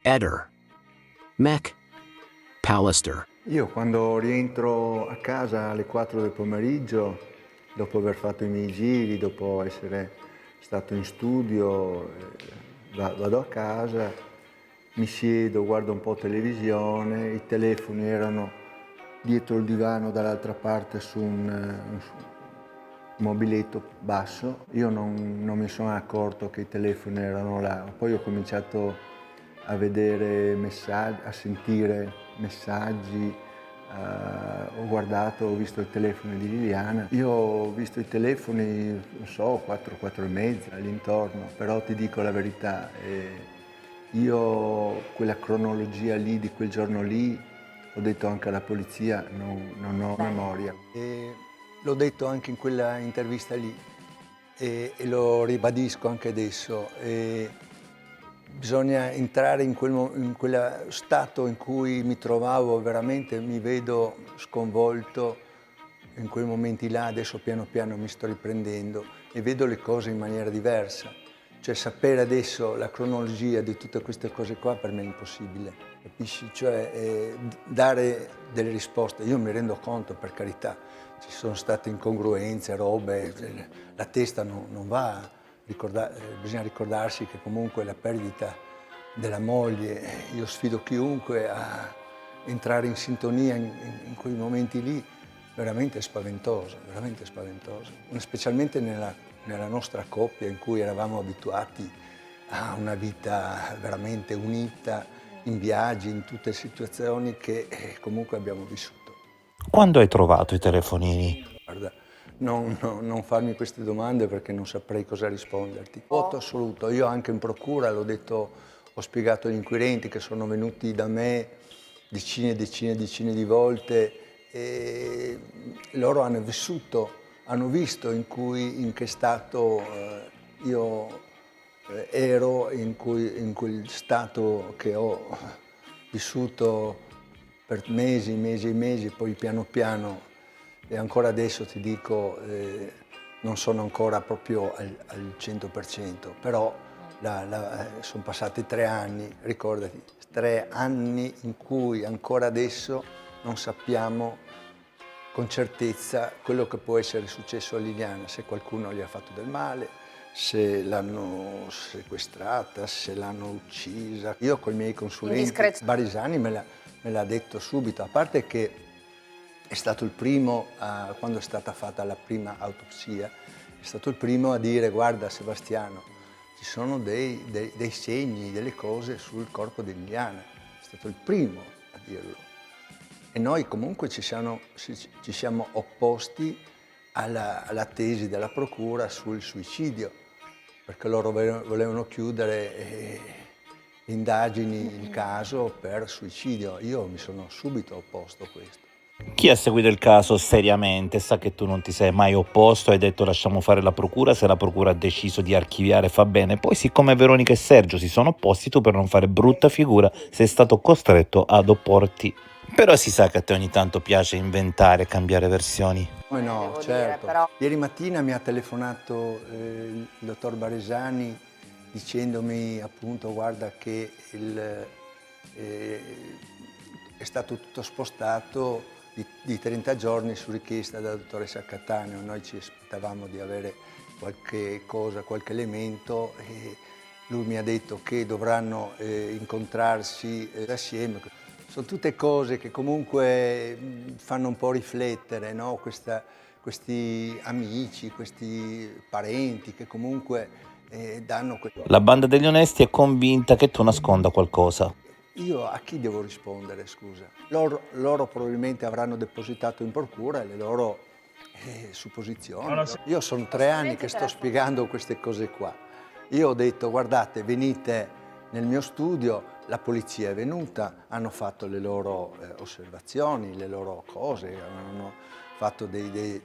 Eder. Mek. Pallister. Io quando rientro a casa alle 4 del pomeriggio, dopo aver fatto i miei giri, dopo essere stato in studio, vado a casa, mi siedo, guardo un po' televisione, i telefoni erano dietro il divano dall'altra parte su un mobiletto basso. Io non mi sono accorto che i telefoni erano là, poi ho cominciato a vedere messaggi, a sentire messaggi, ho guardato, ho visto il telefono di Liliana. Io ho visto i telefoni, non so, 4, 4 e mezza all'intorno, però ti dico la verità, io quella cronologia lì, di quel giorno lì, ho detto anche alla polizia, non ho memoria. E l'ho detto anche in quella intervista lì e lo ribadisco anche adesso. Bisogna entrare in quel stato in cui mi trovavo, veramente mi vedo sconvolto in quei momenti là, adesso piano piano mi sto riprendendo e vedo le cose in maniera diversa. Cioè sapere adesso la cronologia di tutte queste cose qua per me è impossibile, capisci? Cioè dare delle risposte, io mi rendo conto, per carità, ci sono state incongruenze, robe, la testa non va. Bisogna ricordarsi che comunque la perdita della moglie, io sfido chiunque a entrare in sintonia in quei momenti lì, veramente spaventoso, specialmente nella nostra coppia in cui eravamo abituati a una vita veramente unita, in viaggi, in tutte situazioni che comunque abbiamo vissuto. Quando hai trovato i telefonini? Guarda, non farmi queste domande perché non saprei cosa risponderti. Voto assoluto, io anche in procura l'ho detto, ho spiegato agli inquirenti che sono venuti da me decine di volte e loro hanno vissuto, hanno visto in che stato io ero, in quel stato che ho vissuto per mesi, poi piano piano. E ancora adesso ti dico, non sono ancora proprio al 100%, però sono passati 3 anni, ricordati, 3 anni in cui ancora adesso non sappiamo con certezza quello che può essere successo a Liliana, se qualcuno gli ha fatto del male, se l'hanno sequestrata, se l'hanno uccisa. Io con i miei consulenti, Barisani me l'ha detto subito, a parte che è stato il primo, quando è stata fatta la prima autopsia, è stato il primo a dire: guarda Sebastiano, ci sono dei segni, delle cose sul corpo di Liliana. È stato il primo a dirlo. E noi comunque ci siamo opposti alla tesi della procura sul suicidio, perché loro volevano chiudere indagini, il caso per suicidio. Io mi sono subito opposto a questo. Chi ha seguito il caso seriamente sa che tu non ti sei mai opposto, hai detto lasciamo fare la procura, se la procura ha deciso di archiviare fa bene. Poi siccome Veronica e Sergio si sono opposti, tu per non fare brutta figura sei stato costretto ad opporti. Però si sa che a te ogni tanto piace inventare e cambiare versioni. No, certo. Ieri mattina mi ha telefonato il dottor Baresani dicendomi appunto guarda che è stato tutto spostato di 30 giorni su richiesta della dottoressa Cattaneo. Noi ci aspettavamo di avere qualche cosa, qualche elemento e lui mi ha detto che dovranno incontrarsi assieme. Sono tutte cose che comunque fanno un po' riflettere, no? Questi amici, questi parenti che comunque danno... La banda degli onesti è convinta che tu nasconda qualcosa. Io a chi devo rispondere, scusa? Loro probabilmente avranno depositato in procura le loro supposizioni. Io sono 3 anni che sto spiegando queste cose qua. Io ho detto, guardate, venite nel mio studio, la polizia è venuta, hanno fatto le loro osservazioni, le loro cose, hanno fatto delle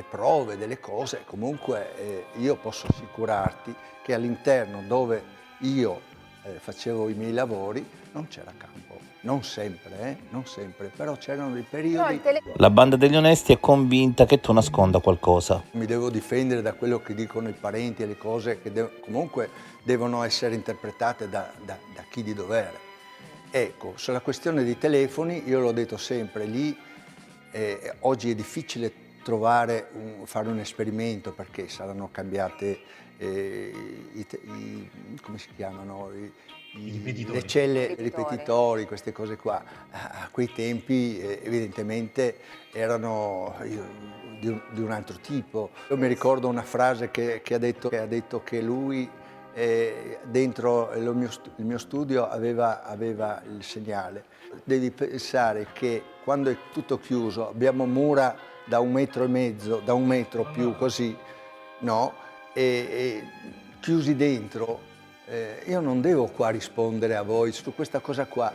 prove, delle cose. Comunque io posso assicurarti che all'interno dove io facevo i miei lavori non c'era campo, non sempre, però c'erano dei periodi... La banda degli onesti è convinta che tu nasconda qualcosa. Mi devo difendere da quello che dicono i parenti e le cose che comunque devono essere interpretate da chi di dovere. Ecco, sulla questione dei telefoni, io l'ho detto sempre, lì oggi è difficile fare un esperimento perché saranno cambiate come si chiamano? Le celle ripetitori, queste cose qua. A quei tempi evidentemente erano di un altro tipo. Io mi ricordo una frase che ha detto che lui dentro il mio studio aveva il segnale. Devi pensare che quando è tutto chiuso abbiamo mura da 1,5 metri, da 1 metro più così, no? E chiusi dentro, io non devo qua rispondere a voi su questa cosa qua.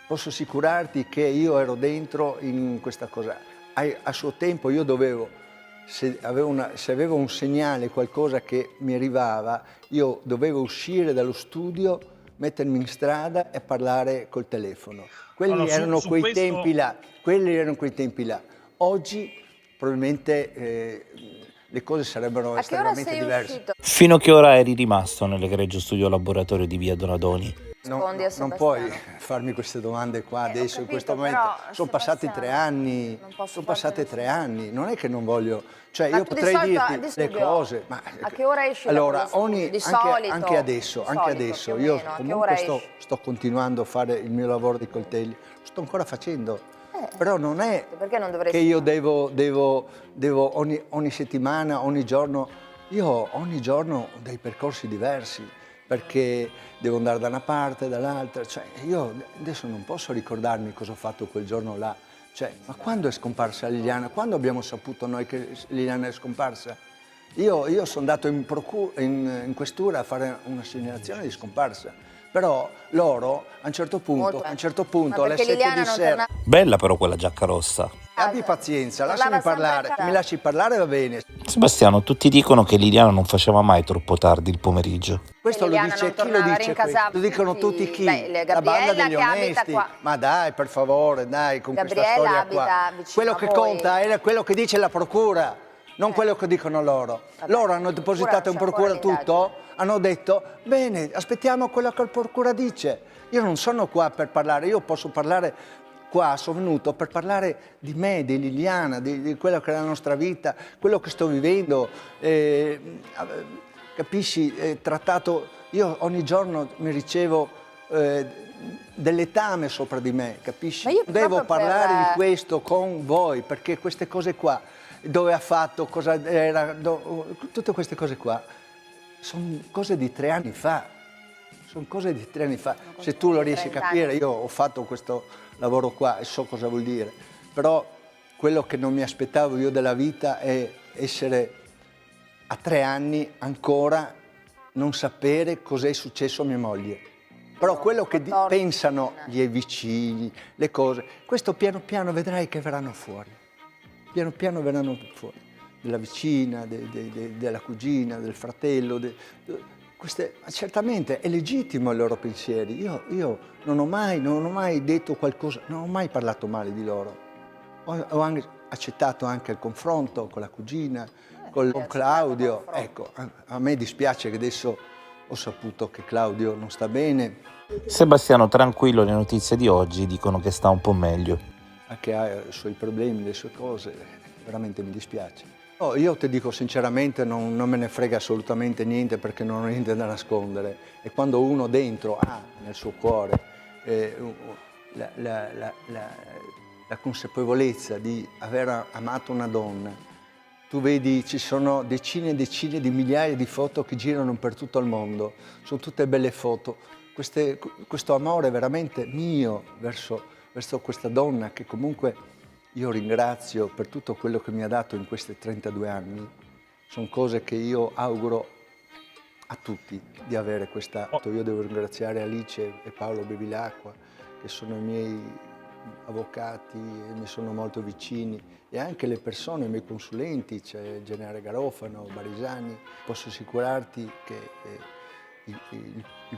Posso assicurarti che io ero dentro in questa cosa. A suo tempo io dovevo, se avevo un segnale, qualcosa che mi arrivava, io dovevo uscire dallo studio, mettermi in strada e parlare col telefono. Quelli erano quei tempi là. Oggi probabilmente le cose sarebbero estremamente diverse. Uscito? Fino a che ora eri rimasto nell'egregio studio laboratorio di via Donadoni? Rispondi a Non puoi Sebastiano. farmi queste domande qua adesso, in questo capito, momento. però, Sono passati 3 Sebastiano, anni, non posso sono farti passati 3 anni, non è che non voglio, cioè Ma io tu di potrei solito dirti di le studio, cose, ma a che ora esci da allora quello studio? Di solito? anche adesso, Di solito, più o io meno, a che comunque ora esci? sto continuando a fare il mio lavoro di coltelli, lo sto ancora facendo. Però non è Perché non che dovresti io farlo? devo ogni settimana, ogni giorno, io ogni giorno ho dei percorsi diversi, perché devo andare da una parte, dall'altra, cioè io adesso non posso ricordarmi cosa ho fatto quel giorno là, cioè, ma quando è scomparsa Liliana? Quando abbiamo saputo noi che Liliana è scomparsa? Io sono andato in questura a fare una segnalazione di scomparsa, però loro a un certo punto, Ma alle perché 7 Liliana di non sera... tornava? Bella però quella giacca rossa. Abbi pazienza, Tornava lasciami sempre parlare, a casa. mi lasci parlare va bene. Sebastiano, tutti dicono che Liliana non faceva mai troppo tardi il pomeriggio. Questo lo Liliana dice non chi lo tornava, dice questo? rincasava Lo dicono tutti chi? Beh, La banda Gabriella degli che abita onesti. qua. Ma dai, per favore, dai, con questa Gabriella storia abita qua. vicino Quello a che voi. conta è quello che dice la procura, non quello che dicono loro. Vabbè, Loro hanno la depositato in procura procura c'è ancora tutto, hanno detto, bene, aspettiamo quello che la procura dice. Io non sono qua per parlare, io posso parlare qua, sono venuto per parlare di me, di Liliana, di quello che è la nostra vita, quello che sto vivendo. Capisci? Trattato, io ogni giorno mi ricevo del letame sopra di me, capisci? Ma io Devo proprio parlare per- di questo con voi, perché queste cose qua, dove ha fatto, cosa era, tutte queste cose qua, sono cose di 3 anni fa. Sono cose di 3 anni fa. Se tu lo riesci a 30 capire, anni. io ho fatto questo lavoro qua e so cosa vuol dire. Però quello che non mi aspettavo io della vita è essere a 3 anni ancora non sapere cos'è successo a mia moglie. Però quello che 14 pensano gli vicini, le cose, questo piano piano vedrai che verranno fuori. Piano piano verranno fuori. Della vicina, della cugina, del fratello. Certamente è legittimo i loro pensieri. Io non ho mai detto qualcosa, non ho mai parlato male di loro. Ho anche accettato anche il confronto con la cugina, con Claudio. Ecco, a me dispiace che adesso ho saputo che Claudio non sta bene, Sebastiano, tranquillo, le notizie di oggi dicono che sta un po' meglio. che ha i suoi problemi, le sue cose, veramente mi dispiace. Oh, io ti dico sinceramente non me ne frega assolutamente niente perché non ho niente da nascondere e quando uno dentro ha nel suo cuore la consapevolezza di aver amato una donna, tu vedi ci sono decine e decine di migliaia di foto che girano per tutto il mondo, sono tutte belle foto, questo amore veramente mio verso questa donna che comunque io ringrazio per tutto quello che mi ha dato in questi 32 anni. Sono cose che io auguro a tutti di avere questa. Io devo ringraziare Alice e Paolo Bevilacqua, che sono i miei avvocati e mi sono molto vicini, e anche le persone, i miei consulenti, c'è Generale Garofano, Barisani. Posso assicurarti che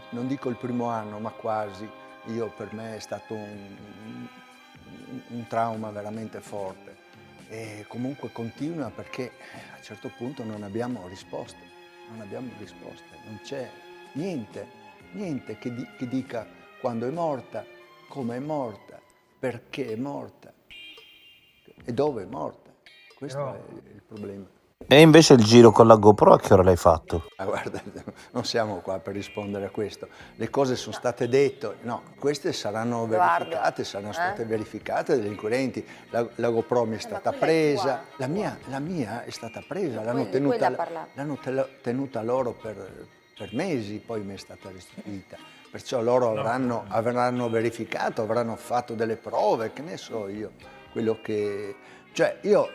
non dico il primo anno, ma quasi, per me è stato un trauma veramente forte e comunque continua perché a un certo punto non abbiamo risposte, non c'è niente che dica quando è morta, come è morta, perché è morta e dove è morta. Questo è il problema. E invece il giro con la GoPro a che ora l'hai fatto? Ah, guarda, non siamo qua per rispondere a questo. Le cose sono state dette, no, queste saranno verificate, saranno state verificate dagli inquirenti. La GoPro mi è stata presa, la mia è stata presa, l'hanno tenuta loro per mesi, poi mi è stata restituita. Perciò loro avranno verificato, avranno fatto delle prove, che ne so io, quello che... Cioè io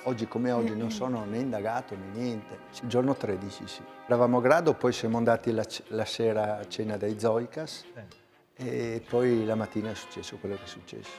oggi come oggi non sono né indagato né niente. Il giorno 13 sì. Eravamo a Grado, poi siamo andati la sera a cena dai Zoicas e poi la mattina è successo quello che è successo.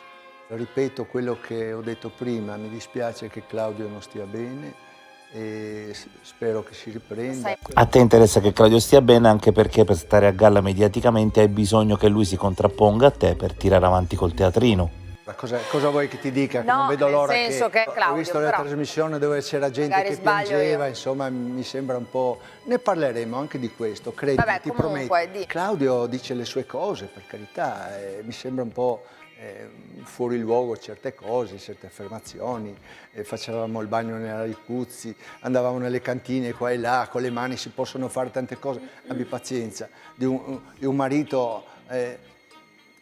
Ripeto quello che ho detto prima, mi dispiace che Claudio non stia bene e spero che si riprenda. A te interessa che Claudio stia bene anche perché per stare a galla mediaticamente hai bisogno che lui si contrapponga a te per tirare avanti col teatrino. Cosa vuoi che ti dica? Che No, non vedo l'ora nel senso che Claudio, ho visto la però, trasmissione dove c'era gente magari che sbaglio piangeva, io. insomma mi sembra un po'... Ne parleremo anche di questo, credimi, Vabbè, ti comunque, prometto. Claudio dice le sue cose, per carità, mi sembra un po' fuori luogo certe cose, certe affermazioni. Facevamo il bagno nella Ricuzzi, andavamo nelle cantine qua e là, con le mani si possono fare tante cose. Abbi pazienza, di un marito...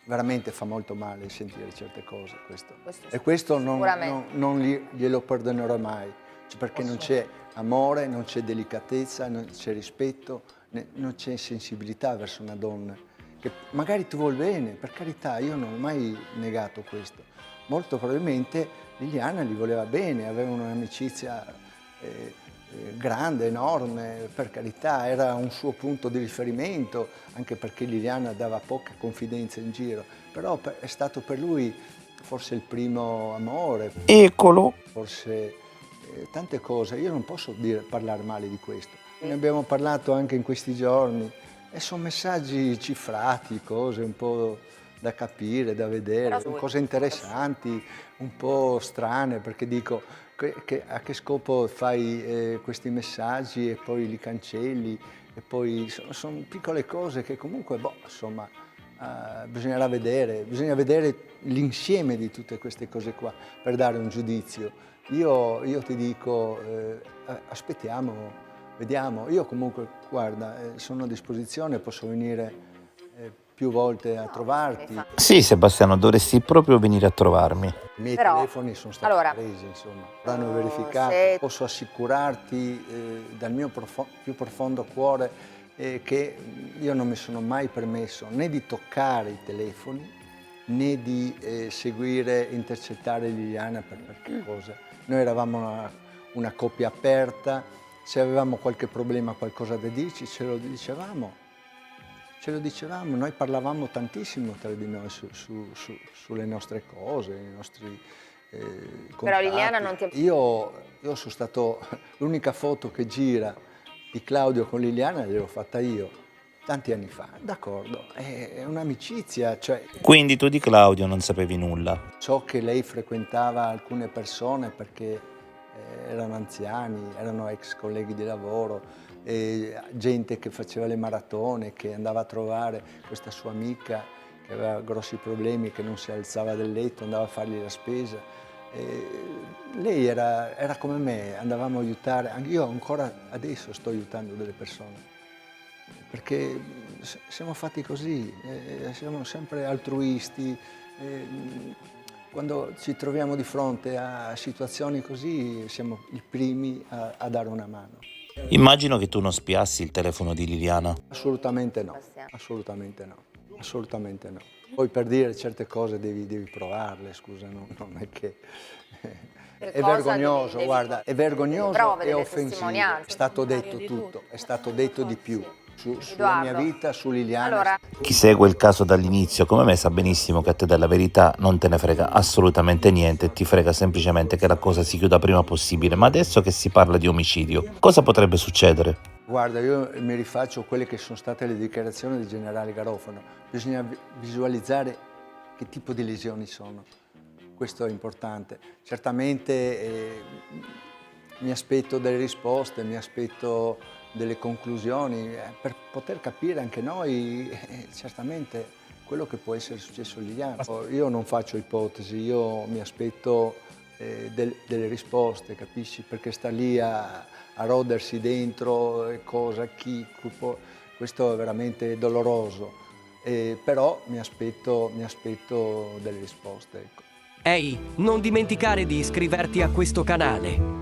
veramente fa molto male sentire certe cose, e questo non glielo perdonerò mai, perché non c'è amore, non c'è delicatezza, non c'è rispetto, non c'è sensibilità verso una donna, che magari ti vuol bene, per carità, io non ho mai negato questo. Molto probabilmente Liliana gli voleva bene, avevano un'amicizia grande, enorme, per carità, era un suo punto di riferimento, anche perché Liliana dava poca confidenza in giro, però è stato per lui forse il primo amore. Eccolo! Forse tante cose, io non posso parlare male di questo. Ne abbiamo parlato anche in questi giorni e sono messaggi cifrati, cose un po' da capire, da vedere, cose interessanti, un po' strane, perché dico a che scopo fai questi messaggi e poi li cancelli, e poi sono piccole cose che comunque, insomma, bisogna vedere l'insieme di tutte queste cose qua per dare un giudizio. Io ti dico, aspettiamo, vediamo. Io comunque, guarda, sono a disposizione, posso venire più volte a trovarti. Sì, Sebastiano, dovresti proprio venire a trovarmi. I miei telefoni sono stati presi, insomma, l'hanno verificato. Posso assicurarti dal mio più profondo cuore che io non mi sono mai permesso né di toccare i telefoni né di seguire, intercettare Liliana per che cosa. Noi eravamo una coppia aperta, se avevamo qualche problema, qualcosa da dirci, ce lo dicevamo. Noi parlavamo tantissimo tra di noi sulle nostre cose, i nostri contatti. Però Liliana non ti... Io sono stato, l'unica foto che gira di Claudio con Liliana gliel'ho fatta io, tanti anni fa, d'accordo, è un'amicizia, cioè... Quindi tu di Claudio non sapevi nulla? So che lei frequentava alcune persone perché erano anziani, erano ex colleghi di lavoro, gente che faceva le maratone, che andava a trovare questa sua amica che aveva grossi problemi, che non si alzava dal letto, andava a fargli la spesa. Lei era come me, andavamo a aiutare, io ancora adesso sto aiutando delle persone, perché siamo fatti così, siamo sempre altruisti. Quando ci troviamo di fronte a situazioni così siamo i primi a dare una mano. Immagino che tu non spiassi il telefono di Liliana. Assolutamente no, assolutamente no, assolutamente no. Poi per dire certe cose devi provarle, scusa, non è che... È vergognoso, guarda, è vergognoso e offensivo. È stato detto tutto, è stato detto di più. Sulla mia vita, su Liliana. Allora, Chi segue il caso dall'inizio come me sa benissimo che a te della verità non te ne frega assolutamente niente, ti frega semplicemente che la cosa si chiuda prima possibile, ma adesso che si parla di omicidio, cosa potrebbe succedere? Guarda, io mi rifaccio a quelle che sono state le dichiarazioni del generale Garofano, bisogna visualizzare che tipo di lesioni sono, questo è importante. Certamente mi aspetto delle risposte, mi aspetto delle conclusioni, per poter capire anche noi certamente quello che può essere successo a Liliana. Io non faccio ipotesi, io mi aspetto delle risposte, capisci? Perché sta lì a rodersi dentro cosa, chi, questo è veramente doloroso, però mi aspetto delle risposte, ecco. Ehi, non dimenticare di iscriverti a questo canale.